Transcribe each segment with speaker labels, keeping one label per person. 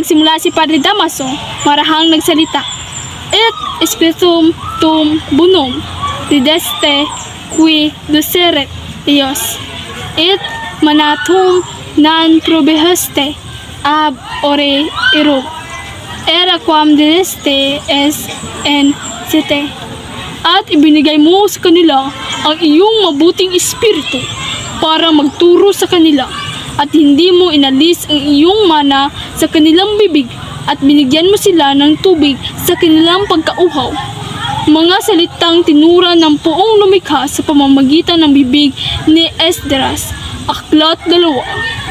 Speaker 1: nagsimula si Padre Damaso, marahang nagsalita, Et spiritum tum bonum dideste qui doceret Dios, et manatum nan probeheste ab ore ero, era quam dideste es en sete. At ibinigay mo sa kanila ang iyong mabuting espiritu para magturo sa kanila, at hindi mo inalis ang iyong mana sa kanilang bibig, at binigyan mo sila ng tubig sa kanilang pagkauhaw. Mga salitang tinura ng Poong lumikha sa pamamagitan ng bibig ni Esdras. Aklat 2,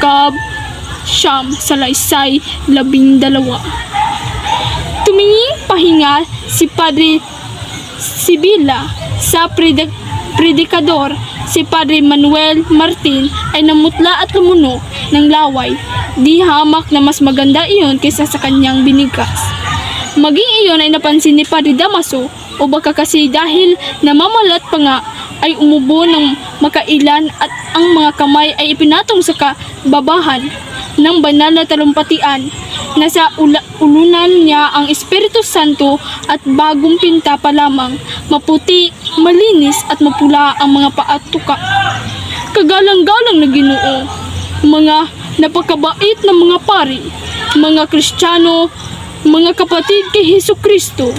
Speaker 1: Kab. Siyam, Salaysay 12. Tuminging pahinga si Padre Sibila sa predikador. Si Padre Manuel Martin ay namutla at lumunok ng laway. Di hamak na mas maganda iyon kaysa sa kanyang binigkas. Maging iyon ay napansin ni Padre Damaso, o baka kasi dahil namamalat pa nga ay umubo ng makailan at ang mga kamay ay ipinatong sa kababahan ng banal na talumpatian. Nasa ulunan niya ang Espiritu Santo at bagong pinta pa lamang, maputi, malinis at mapula ang mga paatuka. Kagalang-galang na Ginoo, mga napakabait na mga pari, mga Kristiyano, mga kapatid kay Hesukristo.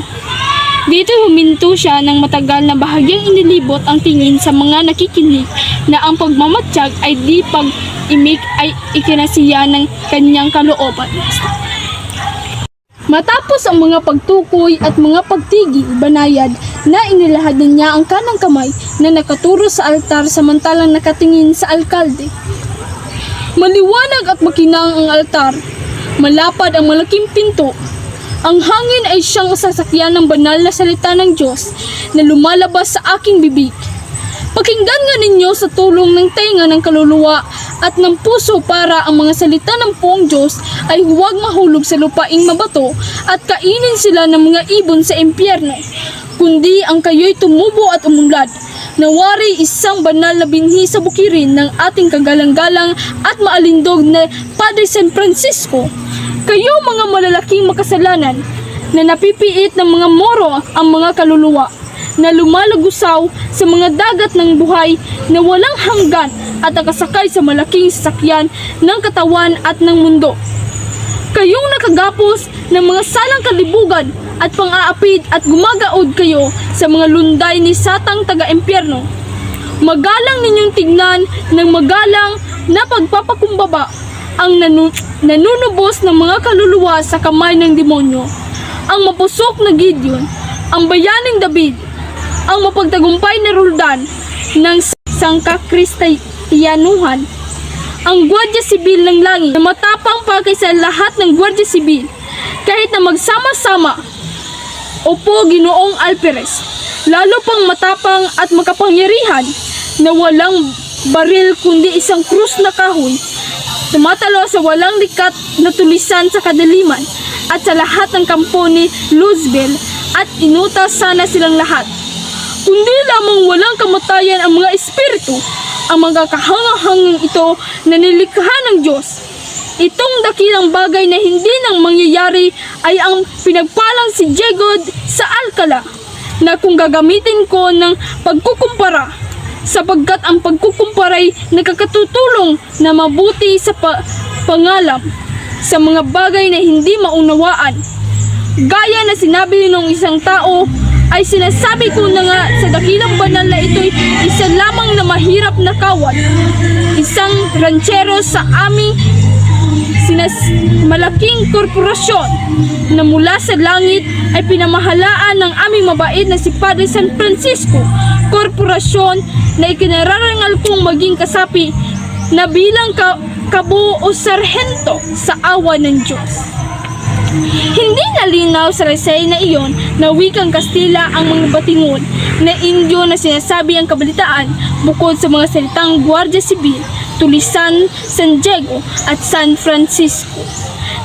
Speaker 1: Dito huminto siya ng matagal na bahagyang inilibot ang tingin sa mga nakikinig na ang pagmamatsyag ay di pag-imik ay ikinasiya ng kanyang kalooban. Matapos ang mga pagtukoy at mga pagtigi, banayad na inilahad niya ang kanang kamay na nakaturo sa altar samantalang nakatingin sa alkalde. Maliwanag at makinang ang altar, malapad ang malaking pinto. Ang hangin ay siyang sasakyan ng banal na salita ng Diyos na lumalabas sa aking bibig. Pakinggan nga ninyo sa tulong ng tenga ng kaluluwa at ng puso para ang mga salita ng Poong Diyos ay huwag mahulog sa lupaing mabato at kainin sila ng mga ibon sa impyerno, kundi ang kayo'y tumubo at umunlad. Nawari isang banal na binhi sa bukirin ng ating kagalang-galang at maalindog na Padre San Francisco. Kayo mga malalaking makasalanan na napipiit ng mga Moro ang mga kaluluwa na lumalagusaw sa mga dagat ng buhay na walang hanggan at nakasakay sa malaking sasakyan ng katawan at ng mundo. Kayong nakagapos ng mga salang kalibugan at pang-aapid at gumagaod kayo sa mga lunday ni Satang taga-impyerno. Magalang ninyong tignan ng magalang na pagpapakumbaba ang nanunubos ng mga kaluluwa sa kamay ng demonyo. Ang mapusok na Gideon, ang bayaning David, ang mapagtagumpay na Roldan ng sangkakristiyanuhan, ang Gwardiya Sibil ng langit na matapang pa kaysa lahat ng Gwardiya Sibil, kahit na magsama-sama. Opo, Ginoong Alperes, lalo pang matapang at makapangyarihan na walang baril kundi isang krus na kahoy, tumatalo sa walang likat na tulisan sa kadaliman at sa lahat ng kampo ni Luzbel, at inutas sana silang lahat. Kundi lamang walang kamatayan ang mga espiritu, ang mga kahanga-hangang ito na nilikha ng Diyos. Itong dakilang bagay na hindi nang mangyayari ay ang pinagpalang si Jegod sa Alcala, na kung gagamitin ko ng pagkukumpara, sapagkat ang pagkukumparay nakakatutulong na mabuti sa pangalam sa mga bagay na hindi maunawaan. Gaya na sinabi ng isang tao, ay sinasabi ko na nga sa dakilang banal na ito'y isa lamang na mahirap na kawal. Isang ranchero sa aming malaking korporasyon na mula sa langit ay pinamahalaan ng aming mabait na si Padre San Francisco, korporasyon na ikinararangal kong maging kasapi na bilang kabo o sarhento sa awa ng Diyos. Hindi nalinaw sa resay na iyon na wikang Kastila ang mga batingon na Indio na sinasabi ang kabalitaan bukod sa mga salitang Gwardiya Sibil, Tulisan, San Diego at San Francisco.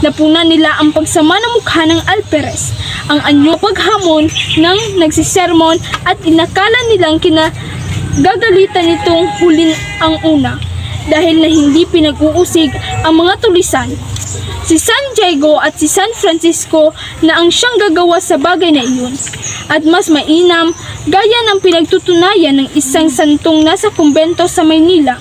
Speaker 1: Napunan nila ang pagsama ng mukha ng Alperes, ang anyo paghamon ng nagsisermon at inakala nilang kinagagalitan nitong huling ang una dahil na hindi pinag-uusig ang mga tulisan si San Diego at si San Francisco na ang siyang gagawa sa bagay na iyon. At mas mainam, gaya ng pinagtutunayan ng isang santong nasa kumbento sa Maynila.